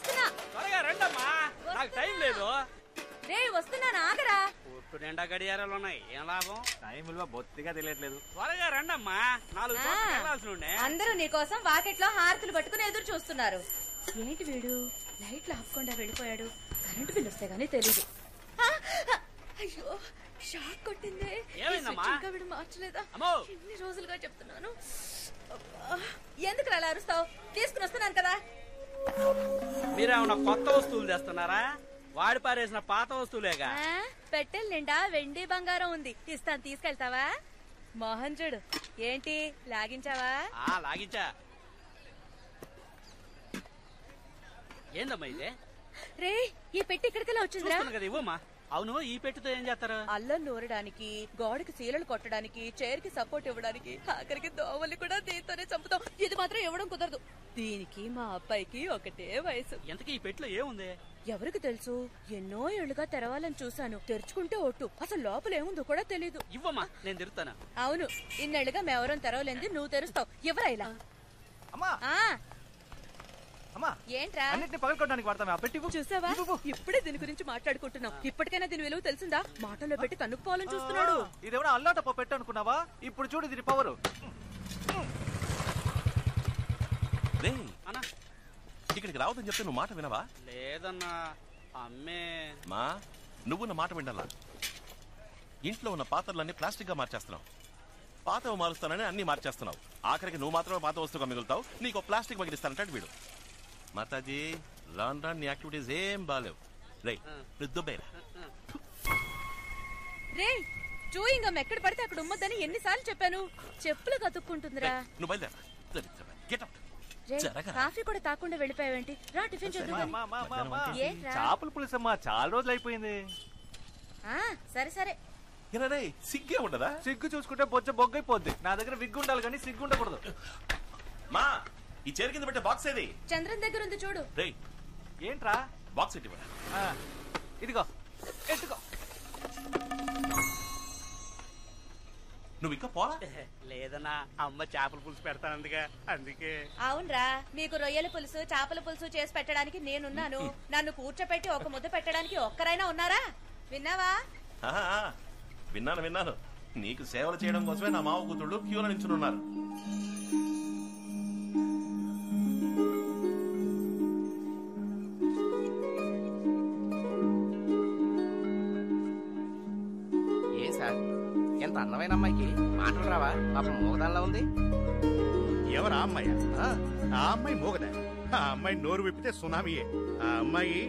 వస్తున్నా. త్వరగా రండమ్మా, నాకు టైం లేదు. రే వస్తున్నా, ఆగరా. పొట్టు నిండా గడియారాలు ఉన్నాయి, ఏం లాభం? టైం విలువ బొత్తిగా తెలియట్లేదు. త్వరగా రండమ్మా, 4 చోట్లకి వెళ్ళాల్సి ఉండే. అందరూ నీకోసం వాకెట్లో హారతులు పట్టుకుని ఎదురు చూస్తున్నారు. ఏంటి వీడు లైట్లు ఆపకుండా వెళ్ళిపోయాడు? కరెంటు బిల్లు వస్తే గానీ తెలీదు. అయ్యో షాక్ కొట్టిందే. ఏమైందమ్మా? ఇంకా వీడు మార్చలేదా? అమ్మో, ఎన్ని రోజులుగా చెప్తున్నాను. ఎందుకు అలా అరుస్తావు? తీసుకుని వస్తున్నాను కదా. మీరేమన్నా కొత్త వస్తువులు తెస్తున్నారా? వాడి పారేసిన పాత వస్తువులేగా. పెట్టెల నిండా వెండి బంగారం ఉంది, ఇస్తాను, తీసుకెళ్తావా? మోహన్ చూడు, ఏంటి లాగించావా? లాగించా. ఏందమ్మా ఇదే? రే ఈ పెట్టి ఇక్కడికెలా వచ్చిందిరా? కదా, ఇవ్వమ్మా. అవును, ఈ పెట్టితో ఏం చేస్తారు? అల్లం నూరడానికి, గోడకి సీలలు కొట్టడానికి, చైర్ కి సపోర్ట్ ఇవ్వడానికి, ఆఖరికి దోవల్ని కూడా దీంతోనే చంపుతాం. ఇది మాత్రం ఇవ్వడం కుదరదు. దీనికి మా అబ్బాయికి ఒకటే వయసు. ఎంతకీ ఈ పెట్టిలో ఏముంది? ఎవరికి తెలుసు? ఎన్నో ఏళ్లుగా తెరవాలని చూశాను, తెరుచుకుంటే ఒట్టు. అసలు లోపల ఏముందో కూడా తెలీదు. ఇవ్వమ్మా, నేను తెరుస్తాను. అవును, ఇన్నేళ్లుగా మేవరం తెరవలేంది, నువ్వు తెరుస్తావు. ఎవరా ఇలా? ఏంట్రా? అన్నిటిని పగలకొట్టడానికి వాడతామే ఆ పెట్టి. చూసావా, ఇప్పుడే దీని గురించి మాట్లాడుకుంటున్నాం. ఇప్పటికైనా దీని విలువ తెలిసిందా? మాటల్లో పెట్టి తన్నుకుపోవాలని చూస్తున్నాడు. ఇదేమన్నా అల్లాటప్ప పెట్టు అనుకున్నావా? ఇప్పుడు చూడు దీని పవరు. ఇక్కడికి రావద్దని చెప్తే నువ్వు మాట వినవా? లేదన్నా, అమ్మే. మా నువ్వు నా మాట వినాలా? ఇంట్లో ఉన్న పాత్రలన్నీ ప్లాస్టిక్ గా మార్చేస్తున్నావు. పాతవి మారుస్తానని అన్ని మార్చేస్తున్నావు. ఆఖరికి నువ్వు మాత్రమే పాత వస్తువుగా మిగులుతావు. నీకు ప్లాస్టిక్ మగిలిస్తానంటాడు వీడు. మాతాజీ, రాన్ రాన్ నీ యాక్టివిటీస్ ఏం బాలేవు. రే దుబ్బేరా. రే చూయింగం ఎక్కడ పడితే అక్కడ ఉమ్మద్దని ఎన్నిసార్లు చెప్పాను? చెప్పులు కతుక్కుంటుందిరా. నువ్వు బయలుదేరా. Get out. కాఫీ కూడా తాకుండా వెళ్ళిపోయావేంటి? రా టిఫిన్ చేద్దాం. చేపల పులుసమ్మా, చాలా రోజులు అయిపోయింది. సరే సరే. సిగ్గే ఉండదా? సిగ్గు చూసుకుంటే బొచ్చ బొగ్గైపోద్ది. నా దగ్గర విగ్గు ఉండాలి కానీ సిగ్గు ఉండకూడదు. మా ఈ చైర్ కింద పెట్టే బాక్స్ ఏది? చంద్రన్ దగ్గర ఉంది చూడు. ఏంట్రా బాక్స్ ఎట్టి? ఇదిగో ఎట్టుకో. నువ్వు ఇంకా పోలా? లేదన్నా, అమ్మ చేపల పులుసు పెడతానందుగా, అందుకే. అవునరా, మీకు రొయ్యల పులుసు చేపల పులుసు చేసి పెట్టడానికి నేనున్నాను. నన్ను కూర్చోపెట్టి ఒక ముద్ద పెట్టడానికి ఒక్కరైనా ఉన్నారా? విన్నావా? విన్నాను. నీకు సేవలు చేయడం కోసమే నా మావ కూతుళ్ళు క్యూలో నిల్చున్నారు. ఏ సార్, ఎంత అందమైన అమ్మాయికి మాటలు రావా? పాపం మూగదానిలా ఉంది. ఎవరా అమ్మాయి? ఆ అమ్మాయి మూగదా? ఆ అమ్మాయి నోరు విప్పితే సునామీయే. ఆ అమ్మాయి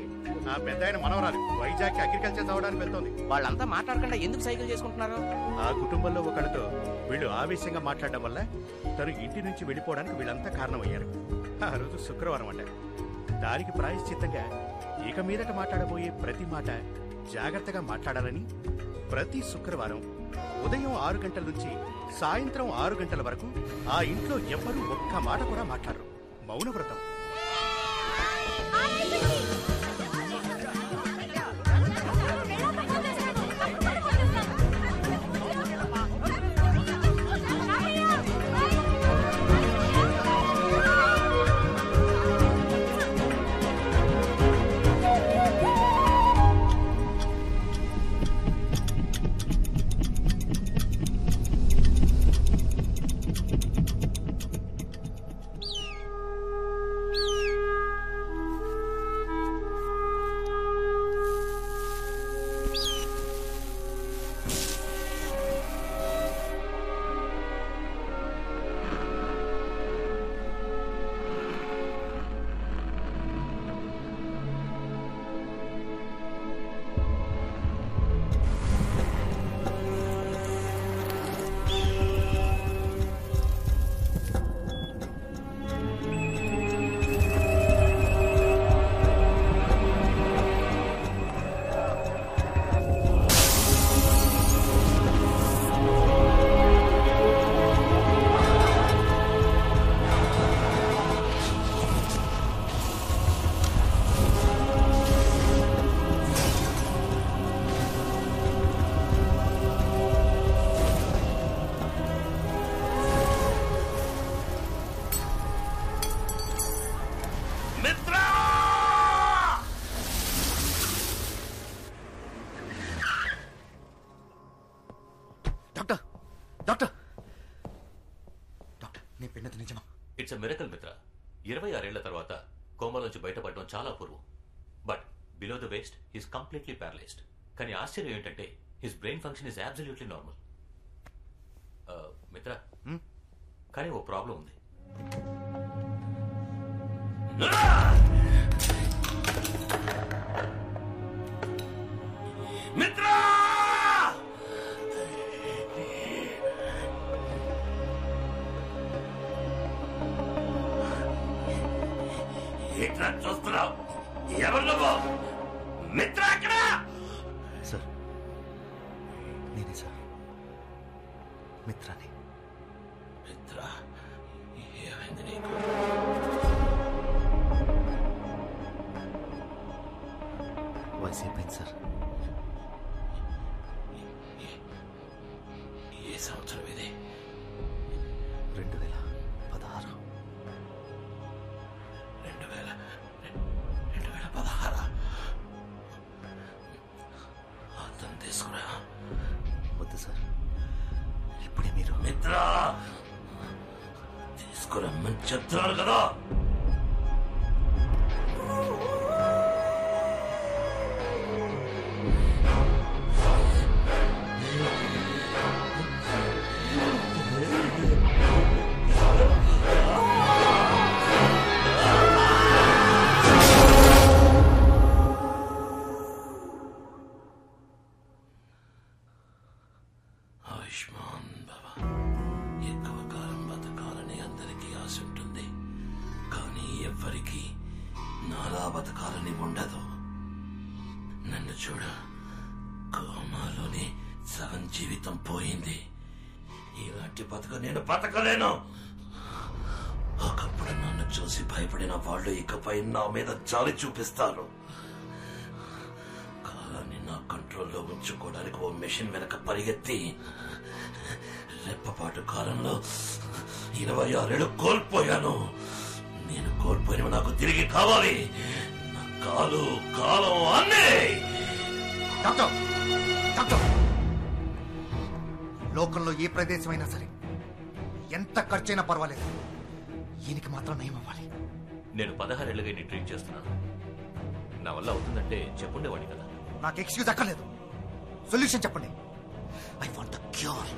ఆ పెద్ద ఆయన మనవరాలు. వైజాగ్ అగ్రికల్చర్ చదవడానికి వెళ్తోంది. వాళ్ళంతా మాట్లాడకుండా ఎందుకు సైకిల్ చేసుకుంటున్నారు? ఆ కుటుంబంలో ఒకరితో వీళ్ళు ఆవేశంగా మాట్లాడడం వల్ల తను ఇంటి నుంచి వెళ్ళిపోవడానికి వీళ్ళంతా కారణమయ్యారు. ఆ రోజు శుక్రవారం అంట. దానికి ప్రాయశ్చిత్తంగా ఇక మీదట మాట్లాడబోయే ప్రతి మాట జాగ్రత్తగా మాట్లాడాలని ప్రతి శుక్రవారం ఉదయం 6 గంటల నుంచి సాయంత్రం 6 గంటల వరకు ఆ ఇంట్లో ఎవ్వరూ ఒక్క మాట కూడా మాట్లాడరు. మౌనవ్రతం. మిరకల్ మిత్ర. 26 ఏళ్ల తర్వాత కోమాలోంచి బయటపడడం చాలా అపూర్వం. But below the waist he's completely paralysed. కానీ ఆశ్చర్యం ఏంటంటే his brain function is absolutely normal. మిత్ర, కానీ ఓ ప్రాబ్లం ఉంది. మిత్రా! ఏంట్రా చూస్తున్నావు? ఎవరు నువ్వు? మిత్ర అక్కడ! సార్, నేనే సార్, మిత్రాని. మిత్ర, ఏమైంది నీకు? వయసు అయిపోయింది సార్. ఏ సంవత్సరం ఇది? 2016. 2016. అర్థం తీసుకురా. వద్దు సార్, ఇప్పుడే మీరు. మిత్ర, తీసుకురమ్మని చెప్తున్నాను కదా. ఆయుష్మాన్ బాబా. ఎక్కువ కాలం బతకాలని అందరికీ ఆశ ఉంటుంది, కానీ ఎవ్వరికీ నాలా బతకాలని ఉండదు. నన్ను చూడ, కోమాలోనే సగం జీవితం పోయింది. ఇలాంటి బతుక నేను బతకలేను. ఒకప్పుడు నన్ను చూసి భయపడిన వాళ్ళు ఇకపై నా మీద జాలి చూపిస్తారు. కాలాన్ని నా కంట్రోల్లో ఉంచుకోవడానికి ఓ మెషిన్ వెనక పరిగెత్తి రెప్పపాటు కాలంలో 26 ఏళ్ళు కోల్పోయాను. నేను కోల్పోయినవి నాకు తిరిగి కావాలి. నా కాలు, కాలం అన్నీ. డాక్టర్, డాక్టర్, లోకంలో ఏ ప్రదేశమైనా సరే ఎంత ఖర్చైనా పర్వాలేదు, ఈయనకి మాత్రం నయం అవ్వాలి. నేను 16 ఏళ్ళుగా నీ ట్రీట్ చేస్తున్నాను. నా వల్ల అవుతుందంటే చెప్పుండేవాడి కదా. నాకు ఎక్స్క్యూజ్ అక్కర్లేదు, సొల్యూషన్ చెప్పండి. I want the cure.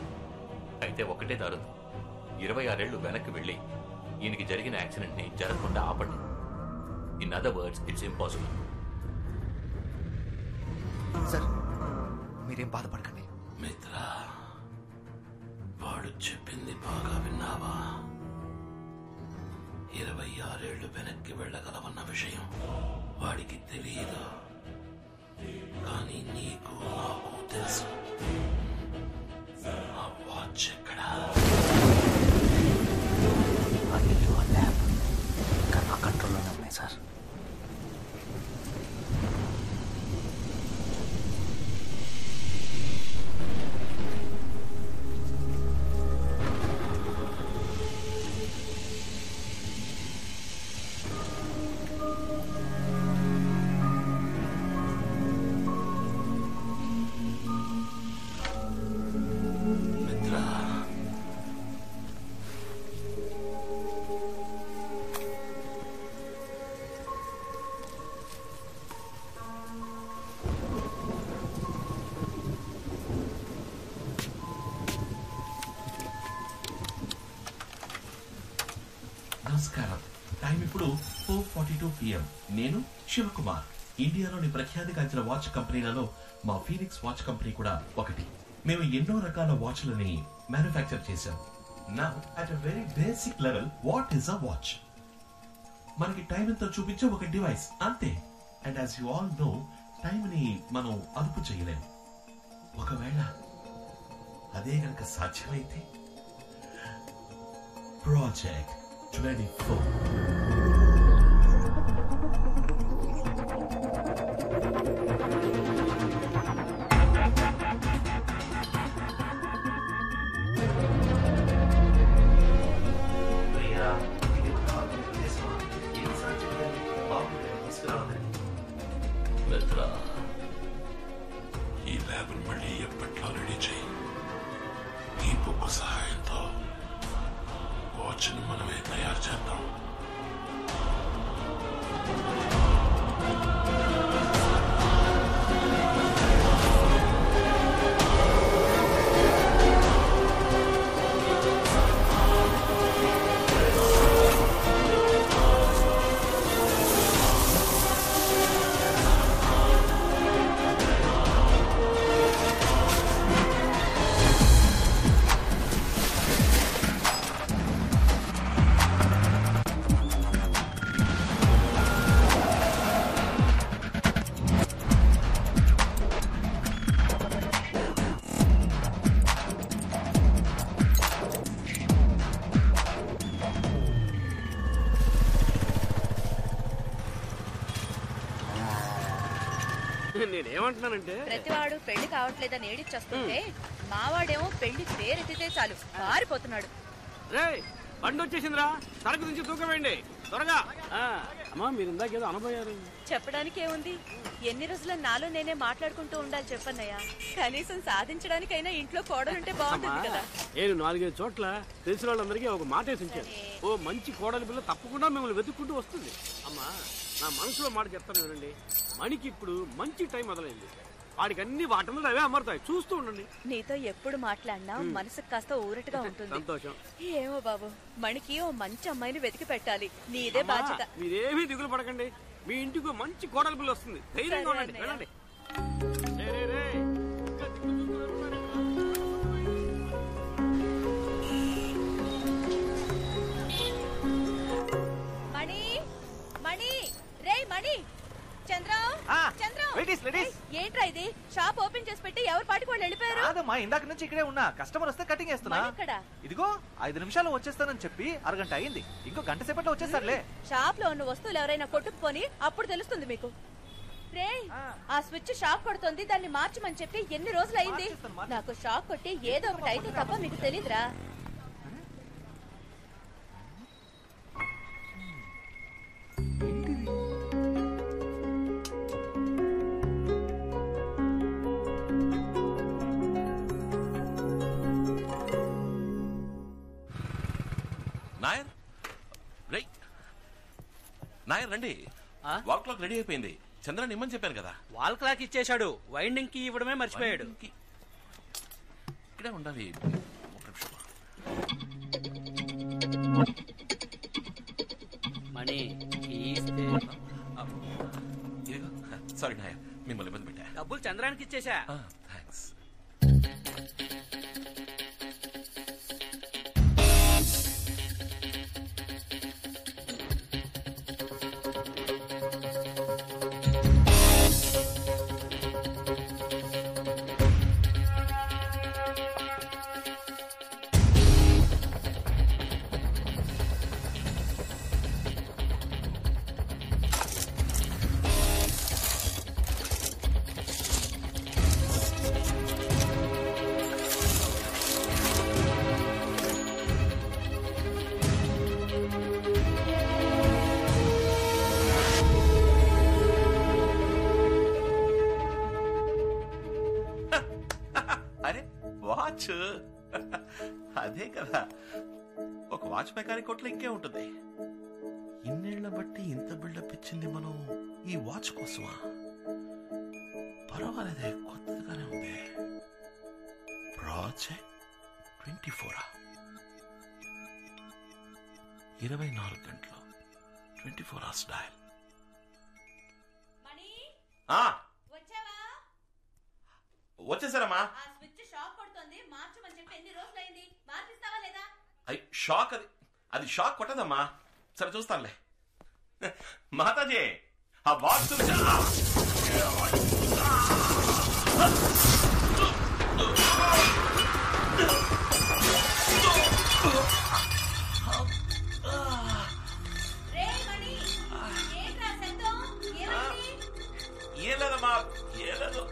అయితే ఒకటే దారు, 26 ఏళ్లు వెనక్కి వెళ్ళి ఈయనకి జరిగిన యాక్సిడెంట్ ని జరగకుండా ఆపండి. In other words, it's impossible. Sir, మీరేం బాధపడకండి. మిత్ర, వాడు చెప్పింది బాగా విన్నావా? 26 ఏళ్లు వెనక్కి వెళ్ళగలవన్న విషయం వాడికి తెలియదు, కానీ నీకు నాకు తెలుసు. ఆ వాచ్ ఎక్కడా? ఆ ఇల్లు, ఆ ల్యాబ్ ఇంకా నా కంట్రోల్లోనే ఉన్నాయి సార్. నమస్కారం. టైం ఇప్పుడు 4:42 PM. నేను శివకుమార్. ఇండియాలోని ప్రఖ్యాతిగాంచిన వాచ్ కంపెనీలలో మా ఫీనిక్స్ వాచ్ కంపెనీ కూడా ఒకటి. మేము ఎన్నో రకాల వాచ్లని మ్యానుఫ్యాక్చర్ చేశాం. నా at a very basic level, what is a watch? మనకి టైం ఎంతో చూపించే ఒక డివైస్, అంతే. And as you all know, time ని మనం అదుపు చేయలేము. ఒకవేళ అదే గనక సాధ్యమైతే ప్రాజెక్ట్ 24. మిత్ర, ఈ ల్యాబ్ మళ్ళీ ఎప్పట్లో రెడీ చేయి. ఈ బుక్ సహాయంతో వాచ్ వాచ్ని మనమే తయారు చేద్దాం. నేనేమంటున్నానంటే ప్రతివాడు పెళ్లి కావట్లేదని ఏడిచ్చేస్తుంటే మావాడేమో పెళ్లి పేరెత్తితే చాలు పారిపోతున్నాడు. రే బండి వచ్చేసిందిరా, సరుకు నుంచి తూకవేయండి త్వరగా. అమ్మా మీరు ఇందాకేదో అనబోయారు. చెప్పడానికి ఏముంది, ఎన్ని రోజుల నాలో నేనే మాట్లాడుకుంటూ ఉండాలి చెప్పన్నయ్య. కనీసం సాధించడానికైనా ఇంట్లో కోడలుంటే బాగుంటుంది కదా. నేను 4-5 చోట్ల తెలిసిన వాళ్ళందరికీ ఒక మాట వేసి ఉంచాను. ఓ మంచి కోడలి పిల్ల తప్పకుండా మిమ్మల్ని వెతుక్కుంటూ వస్తుంది. అమ్మా నా మనసులో మాట చెప్తాను వినండి, మణికి ఇప్పుడు మంచి టైం మొదలైంది. వాడికి అన్ని వాటంలో అవే అమరుతాయి, చూస్తూ ఉండండి. నీతో ఎప్పుడు మాట్లాడినా మనసుకు కాస్త ఊరటగా ఉంటుంది. సంతోషం. ఏమో బాబు, మణికి ఓ మంచి అమ్మాయిని వెతికి పెట్టాలి, నీదే బాధ్యత. మీరేమీ దిగులు పడకండి, మీ ఇంటికి మంచి కోడలి పిల్ల వస్తుంది. ధైర్యంగా ఉండండి, వెళ్ళండి. మణి మణి రే మణి, చంద్రం చంద్రం, ఏంట్రా ఇది? షాప్ ఓపెన్ చేసి పెట్టి ఎవరు పాటికి వాళ్ళు వెళ్ళిపోయారు? కాదమ్మా, ఇందాక నుంచి ఇక్కడే ఉన్నా. కస్టమర్ వస్తే కటింగ్ వేస్తున్నా. ఇదిగో 5 నిమిషాలు వచ్చేస్తానని చెప్పి అరగంట అయింది. ఇంకో గంట సేపట్లో వచ్చేస్తారులే. షాప్ లో ఉన్న వస్తువులు ఎవరైనా కొట్టుకుపోని అప్పుడు తెలుస్తుంది మీకు. రే ఆ స్విచ్ షాక్ కొడుతుంది, దాన్ని మార్చమని చెప్పి ఎన్ని రోజులు అయింది. నాకు షాక్ కొట్టి ఏదో ఒకటి అయితే తప్ప మీకు తెలీదురా. నాయర్ నాయర్ రండి, వాల్ క్లాక్ రెడీ అయిపోయింది. చంద్రని ఇమ్మని చెప్పాను కదా. వాల్ క్లాక్ ఇచ్చేశాడు, వైండింగ్ కి ఇవ్వడమే మర్చిపోయాడు. ఇక్కడే ఉండాలి. మనీ సారీ నాయర్, మిమ్మల్ని ఇబ్బంది పెట్టా. డబ్బులు చంద్రానికి ఇచ్చేశా. థ్యాంక్స్. అదే కదా, ఒక వాచ్ మెకానిక్ కొట్లో ఇంకే ఉంటుంది. ఇన్నేళ్ల బట్టి ఇంత బిల్డప్ ఇచ్చింది మనం ఈ వాచ్ కోసమా? పర్వాలేదే, కొత్తగానే ఉంది. ప్రాజెక్ట్ 24 24 గంటలు 24 hours డయల్. వచ్చేసారమ్మా. షాక్ అది షాక్ కొట్టదమ్మా. సరే చూస్తానులే. మాతాజీ ఆ బాక్స్ ఏం లేదమ్మా, ఏం లేదు.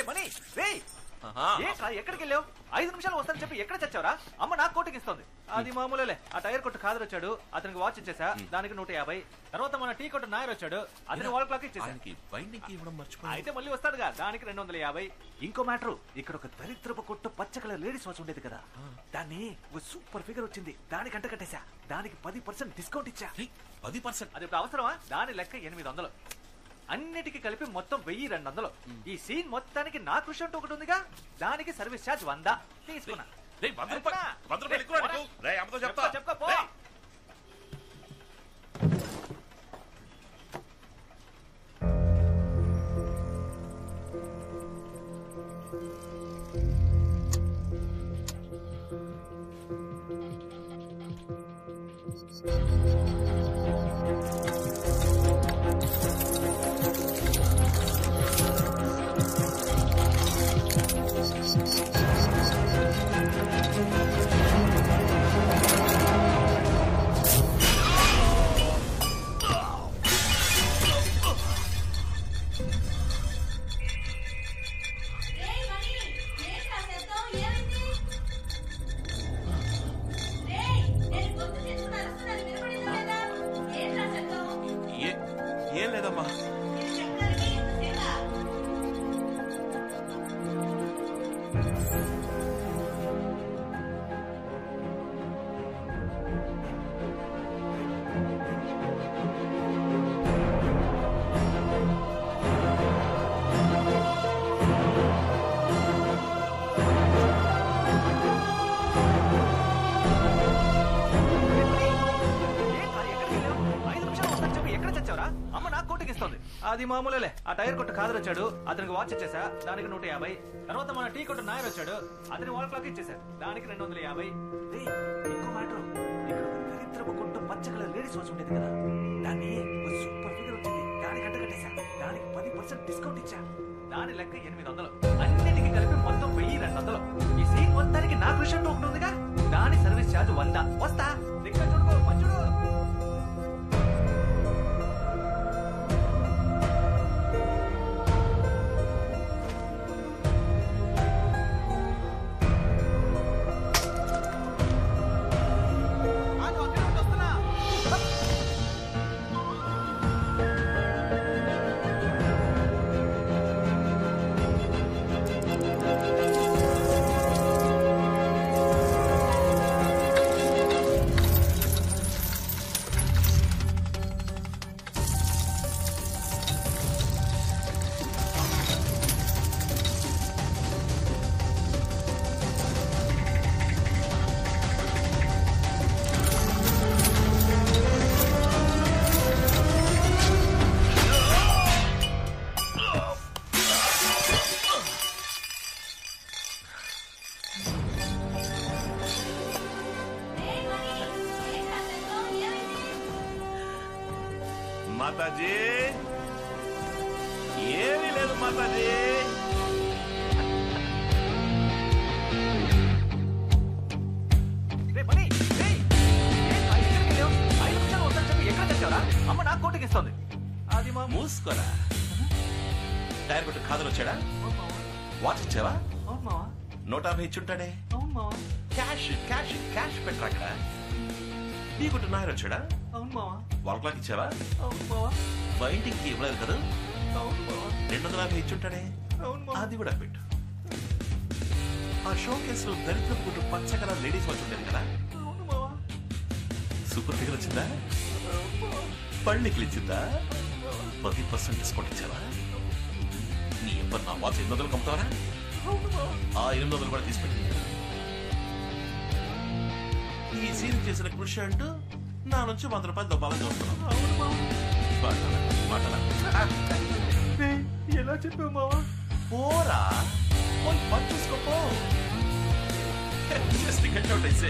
మనీ రే ఏంట్రా ఎక్కడికి వెళ్ళావు? 5 నిమిషాలు వస్తానని చెప్పి ఎక్కడ చచ్చావురా? అమ్మ నాకు కోటింగ్ ఇస్తుంది. అది మామూలేలే. ఆ టైర్ కొట్టు ఖాదర్ వచ్చాడు, అతనికి వాచ్ ఇచ్చేసా, దానికి 150. తర్వాత మన టీ కొట్టు నాయర్ వచ్చాడు, అతని వాల్ క్లాక్ ఇచ్చేసా. అయితే మళ్ళీ వస్తాడుగా, దానికి 250. ఇంకో మ్యాటర్, ఇక్కడ ఒక దరిద్రపు కొట్టు పచ్చ కలర్ లేడీస్ వాచ్ ఉండేది కదా, దాన్ని ఒక సూపర్ ఫిగర్ వచ్చింది, దానికి అంట కట్టేశా, దానికి 10% డిస్కౌంట్ ఇచ్చా. 10%? అది ఇప్పుడు అవసరమా? దాని లెక్క 800. అన్నిటికీ కలిపి మొత్తం 1200. ఈ సీన్ మొత్తానికి నా కృషి అంటూ ఒకటి ఉందిగా, దానికి సర్వీస్ ఛార్జ్ 100 తీసుకున్నా. చెప్పుకో. ఏం లేదమ్మా. అది మామూలేలే. ఆ టైర్ కొట్టు ఖాదర్ వచ్చాడు, అతనికి వాచ్ ఇచ్చేసా, దానికి 150. తర్వాత మన టీ కొట్టు నాయర్ వచ్చాడు, అతని వాల్ క్లాక్ ఇచ్చేసా, దానికి 250. ఇంకో మ్యాటర్, ఇక్కడ ఒక దరిద్రపు కొట్టు పచ్చ కలర్ లేడీస్ వాచ్ ఉండేది కదా, దాన్ని ఒక సూపర్ ఫిగర్ వచ్చింది, దానికి అంట కట్టేశా, దానికి 10% డిస్కౌంట్ ఇచ్చా. దాని లెక్క 800. అన్నిటికీ కలిపి మొత్తం 1200. ఈ సీన్ మొత్తానికి నా కృషి అంటూ ఒకటి ఉందిగా, దాని సర్వీస్ ఛార్జ్ 100. వస్తా, దిక్క చూడుకో, మంచుడు. మాతాజీ ఏమీ లేదు మాతాజీ. అమ్మ నాకు కోటింగ్ ఇస్తుంది. అది మా మూసుకోరా. టైర్ కొట్టు ఖాదర్ వచ్చాడా? వాచ్ ఇచ్చావా? 150 ఇచ్చుంటాడే. క్యాష్ క్యాష్ క్యాష్ పెట్టరా అక్కడ. నీ కొట్టు నాయర్ వచ్చాడా? వాల్ క్లాక్ ఇచ్చావా? బైండింగ్ కి ఇవ్వలేదు కదా. 250 ఇచ్చుంటాడే. అది కూడా పెట్టు. ఆ షో కేసులో దరిద్రపు కొట్టు పచ్చ కలర్ లేడీస్ వాచ్ ఉండేది కదా, సూపర్ ఫిగర్ వచ్చిందా? పళ్ళికి ఇచ్చిందా? 10% డిస్కౌంట్ ఇచ్చావా? నీ ఎవ్వరు నా వాచ్ 800 కమ్ముతావరా? ఆ 800 కూడా తీసుకెళ్ళి. ఈ సీన్ చేసిన కృషి అంటూ నా నుంచి 100 రూపాయలు దొబ్బాలని చూస్తున్నాను. ఎలా చెప్పావు మావా? పోరా, పోయి పని చూసుకోపో. జస్ట్ గెట్ అవుట్ అయితే